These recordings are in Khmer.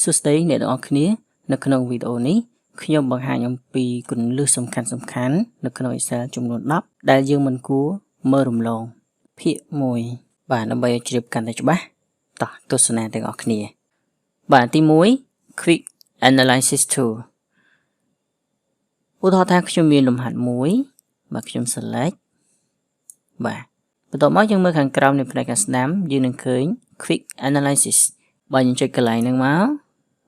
សួស្តីអ្នកទាំងអស់គ្នានៅក្នុងវីដេអូនេះខ្ញុំបង្ហាញអំពីគន្លឹះសំខាន់ៗនៅក្នុង Excel ចំនួន10ដែលយើងមិនគួរមើលរំលងភាគ1បាទដើម្បីឲ្យជ្រាបកាន់តែច្បាស់តោះទស្សនាទាំងអស់គ្នាបាទទី1 Quick Analysis Tool ឧទាហរណ៍ថាខ្ញុំមានលំហាត់មួយបាទខ្ញុំ select បាទបន្ទាប់មកយើងមើលខាងក្រោមនៃផ្នែកខាងស្ដាំយើងនឹងឃើញ Quick Analysis បាទយើងចុចកន្លែងហ្នឹងមក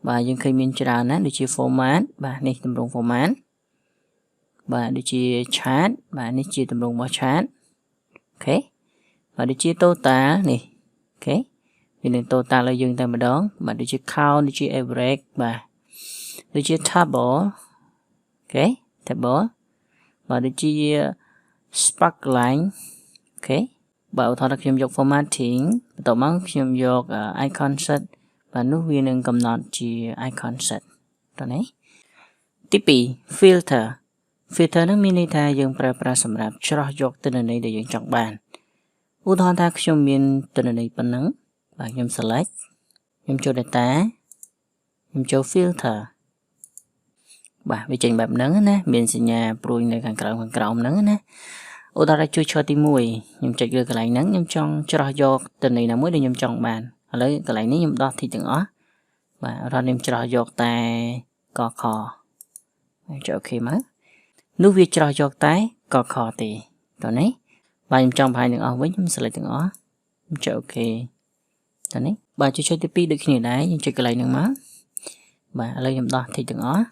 បាទយើងឃើញមានច្រើនណាស់ដូចជា format បាទនេះទម្រង់ format បាទដូចជា chart បាទនេះជាទម្រង់របស់ chart អូខេបាទដូចជា total នេះអូខេវានឹង total ឲ្យយើងតែម្ដងបាទដូចជា count ដូចជា average បាទដូចជា table អូខេ table បាទដូចជា sparkline អូខេបាទឧទាហរណ៍ថាខ្ញុំយក formatting បន្ទាប់មកខ្ញុំយក icon set បាទនោះវានឹងកំណត់ជា icon set តោះនេះទី2 filter ហ្នឹងមានន័យថាយើងប្រើប្រាស់សម្រាប់ច្រោះយកទិន្នន័យដែលយើងចង់បានឧទាហរណ៍ថាខ្ញុំមានទិន្នន័យប៉ុណ្ណឹងបាទខ្ញុំ select ខ្ញុំចូល data ខ្ញុំចូល filter បាទវាចេញបែបហ្នឹងណាមានសញ្ញាព្រួយនៅខាងក្រោមហ្នឹងណាឧទាហរណ៍ជួយ chart ទី1ខ្ញុំចុចលើកន្លែងហ្នឹងខ្ញុំចង់ច្រោះយកទិន្នន័យណាមួយដែលខ្ញុំចង់បានឥឡូវកន្លែងនេះខ្ញុំដោះទីទាំងអស់បាទរត់ខ្ញុំច្រោះយកតែកខខ្ញុំចុចអូខេមកនោះវាច្រោះយកតែកខទេតោះនេះបាទខ្ញុំចង់បង្ហាញទាំងអស់វិញខ្ញុំ select ទាំងអស់ខ្ញុំចុចអូខេតោះនេះបាទជួយទី2ដូចគ្នាដែរយើងចុចកន្លែងហ្នឹងមកបាទឥឡូវខ្ញុំដោះទីទាំងអស់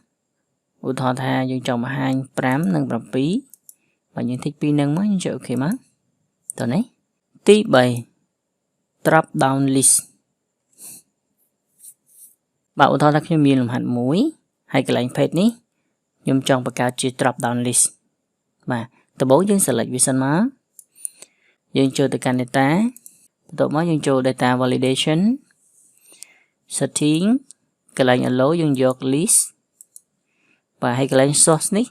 ឧទាហរណ៍ថាយើងចង់បង្ហាញ5និង7បាទយើងទី2ហ្នឹងមកយើងចុចអូខេមកតោះនេះទី3 drop down list បាទឧទាហរណ៍ថាខ្ញុំមានលំហាត់មួយហើយកន្លែង page នេះខ្ញុំចង់បង្កើតជា drop down list បាទដំបូងយើង select វាសិនមកយើងចូលទៅកាន់ data បន្ទាប់មកយើងចូល data validation setting កន្លែង allow យើងយក list បាទហើយកន្លែង source នេះ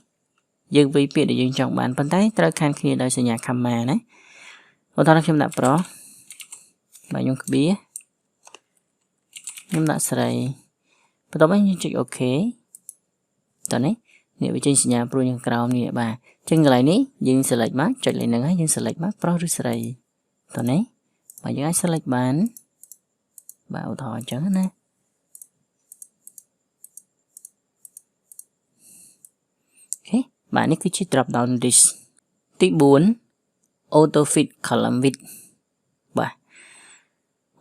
យើងវាយពាក្យដែលយើងចង់បានប៉ុន្តែត្រូវខានគ្នាដោយសញ្ញា comma ណាឧទាហរណ៍ខ្ញុំដាក់ប្រុសបាទខ្ញុំក្បៀខ្ញុំដាក់ស្រីបន្ទាប់មកយើងចុចអូខេតោះនេះវាចេញសញ្ញាព្រួយខាងក្រោមនេះបាទអញ្ចឹងកន្លែងនេះយើង select មកចុចលេខហ្នឹងហើយយើង select មកប្រុសឬស្រីតោះនេះបាទយើងអាច select បានបាទឧទាហរណ៍អញ្ចឹងណាអូខេបាទនេះគឺជា drop down list ទី4 AutoFit column width បាទ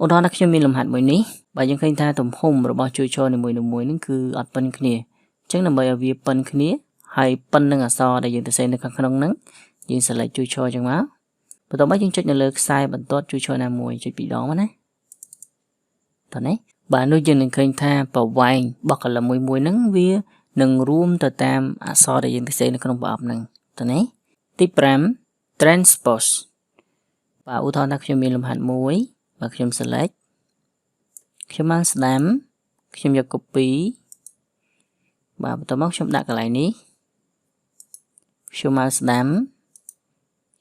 ឧទាហរណ៍ថាខ្ញុំមានលំហាត់មួយនេះបាទយើងឃើញថាទំហំរបស់ជួយឈរនីមួយៗហ្នឹងគឺអត់ប៉ុនគ្នាអញ្ចឹងដើម្បីឲ្យវាប៉ុនគ្នាហើយប៉ុននឹងអក្សរដែលយើងទៅសេនៅខាងក្នុងហ្នឹងយើង select ជួយឈរអញ្ចឹងមកបន្ទាប់មកយើងចុចនៅលើខ្សែបន្ទាត់ជួយឈរណាមួយចុចពីរដងមកណាតោះនេះបាទនោះយើងនឹងឃើញថាប្រវែងរបស់ column មួយហ្នឹងវានឹងរួមទៅតាមអក្សរដែលយើងទៅសេនៅក្នុងប្រអប់ហ្នឹងតោះនេះទី5 Transpose បាទឧទាហរណ៍ថាខ្ញុំមានលំហាត់មួយបាទខ្ញុំ select ខ្ញុំបានស្ដាំខ្ញុំយក copy បាទបន្ទាប់មកខ្ញុំដាក់កន្លែងនេះខ្ញុំមកស្ដាំ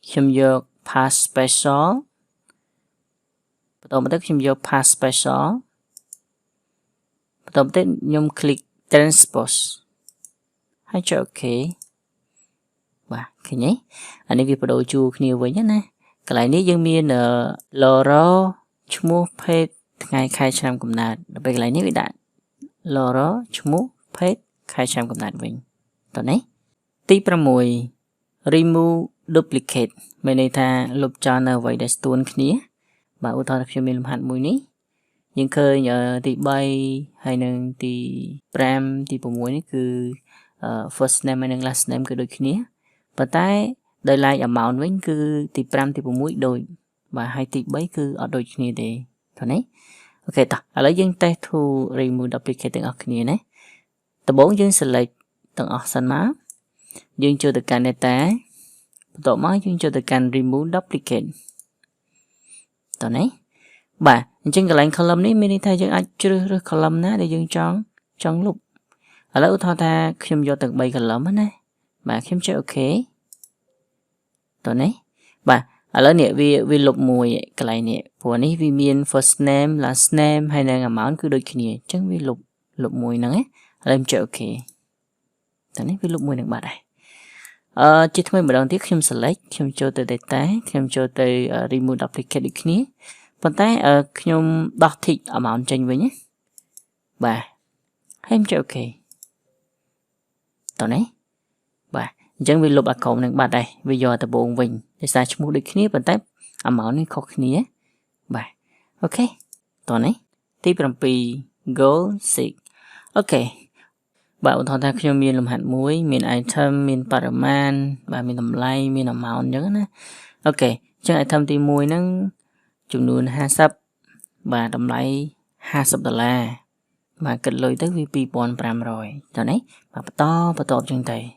ខ្ញុំយក pass special បន្ទាប់មកខ្ញុំយក pass special បន្ទាប់មកខ្ញុំ click transpose ហើយចុច OK បាទឃើញទេអានេះវាបដូរជួរគ្នាវិញណាកន្លែងនេះយើងមាន logo ឈ្មោះ page ថ្ងៃខែឆ្នាំកំណើតដល់ពេលកន្លែងនេះវាដាក់ logo ឈ្មោះ page ខែឆ្នាំកំណើតវិញតោះនេះទី6 remove duplicate មានន័យថាលុបចោលនៅអ្វីដែលស្ទួនគ្នាបាទឧទាហរណ៍ខ្ញុំមានលំហាត់មួយនេះយើងឃើញទី3ហើយនិងទី5ទី6នេះគឺ first name ហើយនិង last name គឺដូចគ្នាប៉ុន្តែដោយឡែក amount វិញគឺទី5ទី6ដូចបាទហើយទី3គឺអត់ដូចគ្នាទេឃើញទេអូខេតោះឥឡូវយើង test to remove duplicate ទាំងអស់គ្នាណាដំបូងយើង select ទាំងអស់សិនមកយើងចូលទៅកាន់ data បន្ទាប់មកយើងចូលទៅកាន់ remove duplicate តោះនេះបាទអញ្ចឹងកន្លែង column នេះមានន័យថាយើងអាចជ្រើសរើស column ណាដែលយើងចង់លុបឥឡូវឧទាហរណ៍ថាខ្ញុំយកទាំង3 column ណាបាទខ្ញុំចុច OK តោះនេះបាទឥឡូវនេះវាលុបមួយកន្លែងនេះព្រោះនេះវាមាន first name last name ហើយនិង amount គឺដូចគ្នាអញ្ចឹងវាលុប lục mùi nắng ấy lên chơi ok tao này với lục mùi nắng bạn này chỉ thôi mà đầu tiên khi select khi cho tới data khi cho tới remove duplicate đi kia còn tay khi đọc thị amount trên với nhé bà em chơi ok tao này bà chẳng vì lục account nắng bạn đây bây giờ tao buồn mình để sai chung đi kia còn tay amount này khó kia bà ok tao này tiếp làm pi goal six ok bạn thằng ta khi miền làm hạt muối miền item miền paraman và miền tầm lay miền amount nhớ nè ok chẳng item thì muối nó chừng nuôi 50 và tầm lay 50 đô la mà kịch lời tới VP 1,5 rồi cho đấy và to chân tay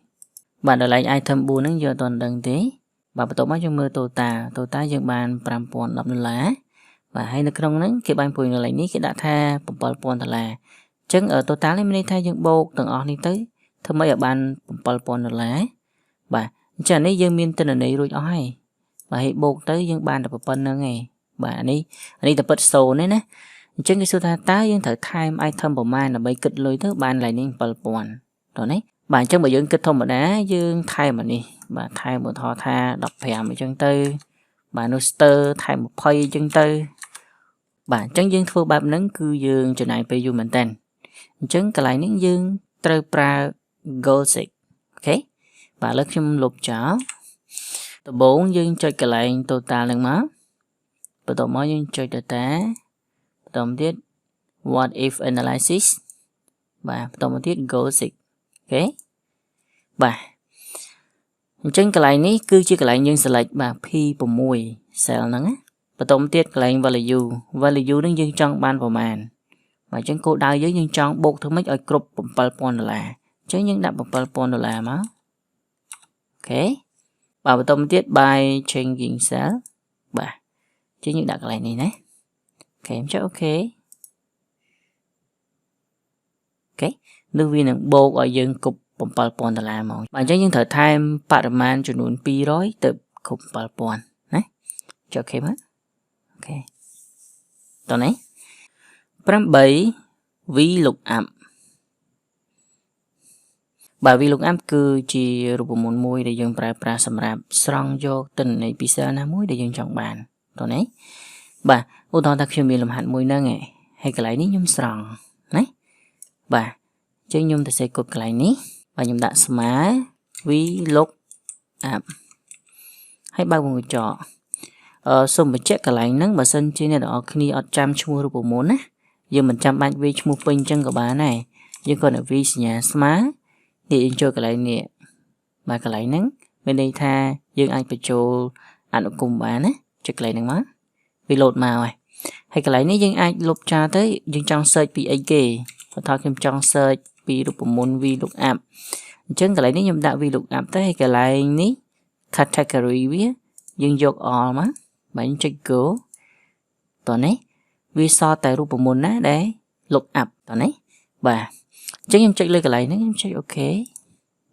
bạn đợi lại item 4 nó giờ toàn đằng thế và bắt đầu mới cho mưa total dân bàn 5,10 đô la và hay là trong nó cái ban phùi lại ní cái đã tha 7,000 đô la chân ở total này mình thay dân bộ từng on đi tới thôi mấy ở ban 7,000 đô la và chờ này dân miền tên là này rồi ai và hệ bộ tới dân ban được 1,000 nữa ngày và anh đi tập bật sổ này nè chân cái số ta dân thử time item của mai là mấy kịch lối tới ban lại nên 7,000 rồi đấy bạn chân bởi dân kịch thông mà đá dương thay mà đi và thay một thọ tha đọc phèm ở chân tư bà noster thay một pay chân tư bạn chân dương thua bạp nắng cư dương cho này bây giờ mình tên chân cái lại những dương trơ pra goal six ok và lớp trong lục chó tờ 4 dương chơi cái lại total lần máu và tờ mới dương chơi data tờ tiết what if analysis và tờ một tiết goal six ok và chân cái lại ní cứ chỉ cái lại dương select và p của mùi cell nắng và tổng tiết cái lại value nó dương trong ban vào màn và chân cô đào với dương trong buộc thứ mấy ở group 7,000 đô la chứ những đặt 7,000 đô la mà ok và tổng tiết by changing cell và chứ những đặt cái lại này nè ok em cho ok ok nước viên là buộc ở dương cục 7,000 đô la mà bạn cho những thời time paraman cho nụn 200 từ cục 7,000 này cho ok mất ok tao này 7 VLOOKUP បាទ VLOOKUP គឺជារូបមន្តមួយដែលយើងប្រើប្រាស់សម្រាប់ស្រង់យកទិន្នន័យពី cell ណាមួយដែលយើងចង់បានតោះនេះបាទឧទាហរណ៍ថាខ្ញុំមានលំហាត់មួយហ្នឹងហើយកន្លែងនេះខ្ញុំស្រង់ណាបាទអញ្ចឹងខ្ញុំទៅសេកុដកន្លែងនេះបាទខ្ញុំដាក់ស្មើ VLOOKUP ហើយបើកវងកញ្ចក់សូមបញ្ជាក់កន្លែងហ្នឹងបើសិនជាអ្នកទាំងអស់គ្នាអត់ចាំឈ្មោះរូបមន្តណាយើងមិនចាំបាច់វាឈ្មោះពេញអញ្ចឹងក៏បានដែរយើងគ្រាន់តែវាសញ្ញាស្មើនេះយើងចូលកន្លែងនេះបាទកន្លែងហ្នឹងមានន័យថាយើងអាចបញ្ចូលអនុគមបានណាចុចកន្លែងហ្នឹងមកវាលោតមកហើយកន្លែងនេះយើងអាចលុបចោលទៅយើងចង់ search ពីអីគេបើថាខ្ញុំចង់ search ពីរូបមន្ត VLOOKUP អញ្ចឹងកន្លែងនេះខ្ញុំដាក់ VLOOKUP ទៅហើយកន្លែងនេះ category វាយើងយក all មកបាទយើងចុច go តោះនេះវាសល់តែរូបមន្តណាដែល lookup តោះនេះបាទអញ្ចឹងខ្ញុំចុចលើកន្លែងហ្នឹងខ្ញុំចុច OK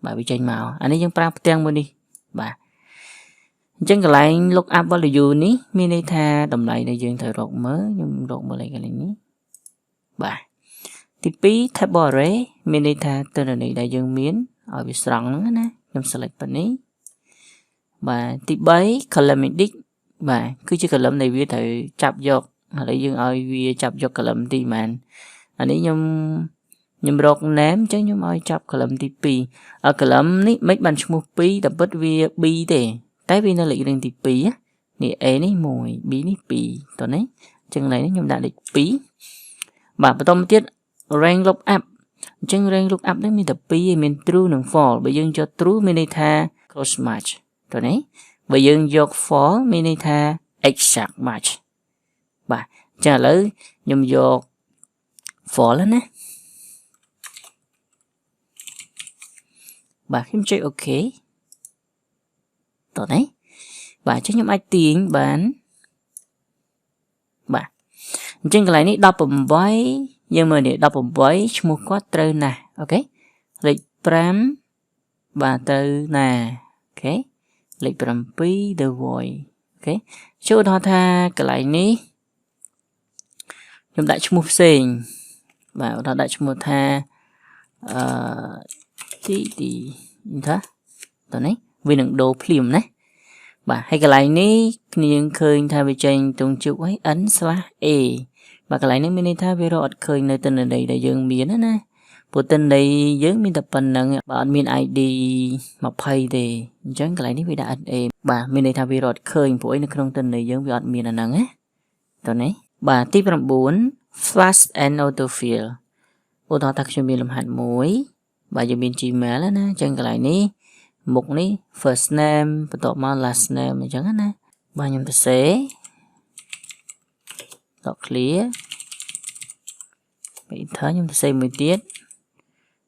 បាទវាចេញមកអានេះយើងប្រើផ្ទាំងមួយនេះបាទអញ្ចឹងកន្លែង lookup value នេះមានន័យថាតម្លៃដែលយើងត្រូវរកមើលខ្ញុំរកមើលកន្លែងនេះបាទទី2 table array មានន័យថាទិន្នន័យដែលយើងមានឲ្យវាស្រង់ហ្នឹងណាខ្ញុំ select ប៉ុណ្នេះបាទទី3 column index បាទគឺជា column ដែលវាត្រូវចាប់យកហើយយើងឲ្យវាចាប់យក column ទីប៉ុន្មានអានេះខ្ញុំរក name អញ្ចឹងខ្ញុំឲ្យចាប់ column ទី2 column នេះមិនបានឈ្មោះ2តែពិតវា B ទេតែវានៅលេខរៀងទី2នេះ A នេះ1 B នេះ2តោះនេះអញ្ចឹងឡើយនេះខ្ញុំដាក់លេខ2បាទបន្តមកទៀត rank lookup អញ្ចឹង rank lookup នេះមានតែ2មាន true និង false បើយើងយក true មានន័យថា cross match តោះនេះបើយើងយក false មានន័យថា exact match បាទអញ្ចឹងឥឡូវខ្ញុំយក false ណាបាទខ្ញុំចុច OK តោះនេះបាទខ្ញុំអាចទាញបានបាទអញ្ចឹងកន្លែងនេះ18យើងមើលនេះ18ឈ្មោះគាត់ត្រូវណាស់អូខេលេខ5បាទត្រូវណាអូខេលេខ7 the void អូខេចូលឧទាហរណ៍ថាកន្លែងនេះខ្ញុំដាក់ឈ្មោះផ្សេង បាទឧទាហរណ៍ដាក់ឈ្មោះថាទីថាតើនេះវានឹងដូរភ្លាមណាបាទហើយកន្លែងនេះគ្នាឃើញថាវាចេញត្រង់ជុកហើយ n/a បាទកន្លែងនេះមានន័យថាវារកអត់ឃើញនៅទិន្នន័យដែលយើងមានណាព្រោះទិន្នន័យយើងមានតែប៉ុណ្្នឹងបើអត់មាន ID 20ទេអញ្ចឹងកន្លែងនេះវាដាក់ NA បាទមានន័យថាវារកអត់ឃើញព្រោះឯនៅក្នុងទិន្នន័យយើងវាអត់មានអាហ្នឹងណាតើនេះបាទទី9 flash and autofill ឧទាហរណ៍ថាខ្ញុំមានលំហាត់មួយបាទយើងមាន Gmail ណាអញ្ចឹងកន្លែងនេះមុខនេះ first name បន្ទាប់មក last name អញ្ចឹងណាបាទខ្ញុំទៅសេដក clear បើ enter ខ្ញុំទៅសេមួយទៀត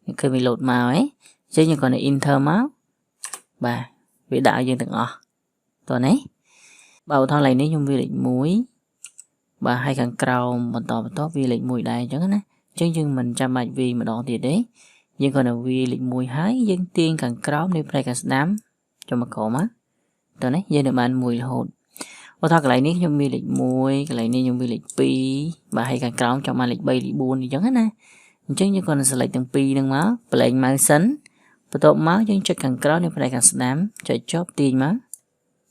នេះគឺវា load មកហ៎អញ្ចឹងខ្ញុំគ្រាន់តែ enter មកបាទវាដាក់ឲ្យយើងទាំងអស់តោះនេះបាទឧទាហរណ៍ឡើយនេះខ្ញុំវាលេខ1បាទហើយខាងក្រោមបន្តវាលេខ1ដែរអញ្ចឹងណាអញ្ចឹងយើងមិនចាំបាច់វាម្ដងទៀតទេយើងគ្រាន់តែវាលេខ1ហើយយើងទាញខាងក្រោមនៃផ្នែកខាងស្ដាំចុះមកក្រោមមកតើនេះយើងនៅបាន1រហូតឧទាហរណ៍កន្លែងនេះខ្ញុំមានលេខ1កន្លែងនេះខ្ញុំមានលេខ2បាទហើយខាងក្រោមចង់បានលេខ3លេខ4អញ្ចឹងណាអញ្ចឹងយើងគ្រាន់តែ select ទាំងពីរហ្នឹងមកប្លែង mouse សិនបន្ទាប់មកយើងចុចខាងក្រោមនៃផ្នែកខាងស្ដាំចុចចុះទាញមក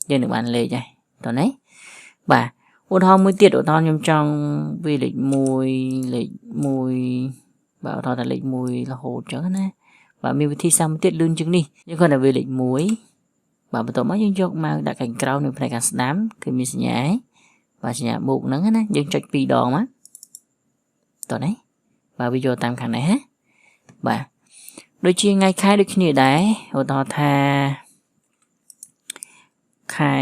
យើងនឹងបានលេខហើយតើនេះបាទឧទាហរណ៍មួយទៀតឧទាហរណ៍ខ្ញុំចង់វាលេខ1លេខ1បាទឧទាហរណ៍ថាលេខ1រហូតអញ្ចឹងណាបាទមានវិធីសាស្ត្រមួយទៀតលឿនជាងនេះយើងគ្រាន់តែវាលេខ1បាទបន្ទាប់មកយើងយកមកដាក់ខាងក្រោមនៅផ្នែកខាងស្ដាំគឺមានសញ្ញាបាទសញ្ញាបូកហ្នឹងណាយើងចុច2ដងមកតោះនេះបាទវាយកតាមខាងនេះហ៎បាទដូចជាថ្ងៃខែដូចគ្នាដែរឧទាហរណ៍ថាខែ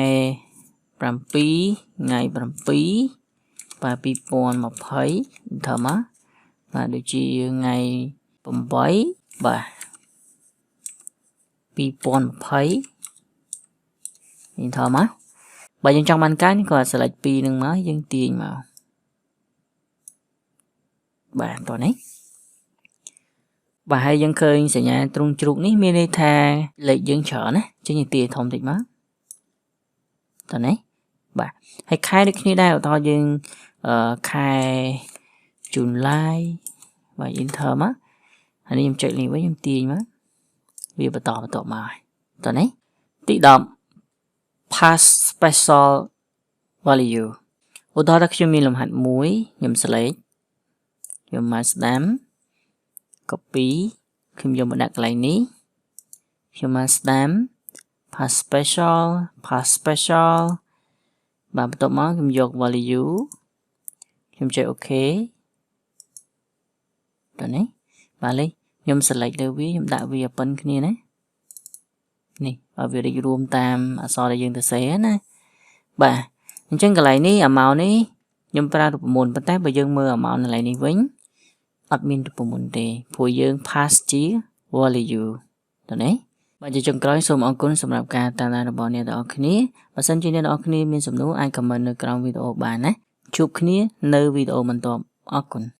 7ថ្ងៃ7បាទ2020 enter មកបាទដូចជាថ្ងៃ8បាទ2020 enter មកបើយើងចង់បានការនេះក៏ select 2នឹងមកយើងទាញមកបាទតោះនេះបាទហើយយើងឃើញសញ្ញាទ្រង់ជ្រូកនេះមានន័យថាលេខយើងច្រើនណាចេញទាញធំតិចមកតើនេះបាទហើយខែដូចគ្នាដែរឧទាហរណ៍យើងខែ July បាទ enter មកហើយនេះខ្ញុំចុចនេះវិញខ្ញុំទាញមកវាបន្តមកតើនេះទី10 pass special value ឧទាហរណ៍ថាខ្ញុំមានលំហាត់មួយខ្ញុំ select ខ្ញុំមកស្ដាំ copy ខ្ញុំយកមកដាក់កន្លែងនេះខ្ញុំមកស្ដាំ pass special បាទបន្ទាប់មកខ្ញុំយក value ខ្ញុំចុច OK តើនេះបាទលេខខ្ញុំ select លើវាខ្ញុំដាក់វាប៉ុនគ្នាណានេះឲ្យវារីករួមតាមអក្សរដែលយើងទៅសេណាបាទអញ្ចឹងកន្លែងនេះ amount នេះខ្ញុំប្រើរូបមន្តប៉ុន្តែបើយើងមើល amount កន្លែងនេះវិញអត់មានរូបមន្តទេព្រោះយើង pass ជា value តើនេះបាទជាចុងក្រោយសូមអរគុណសម្រាប់ការតាមដានរបស់អ្នកទាំងអស់គ្នាបើសិនជាអ្នកទាំងអស់គ្នាមានសំណួរអាច comment នៅក្រោមវីដេអូបានណាជួបគ្នានៅវីដេអូបន្ទាប់អរគុណ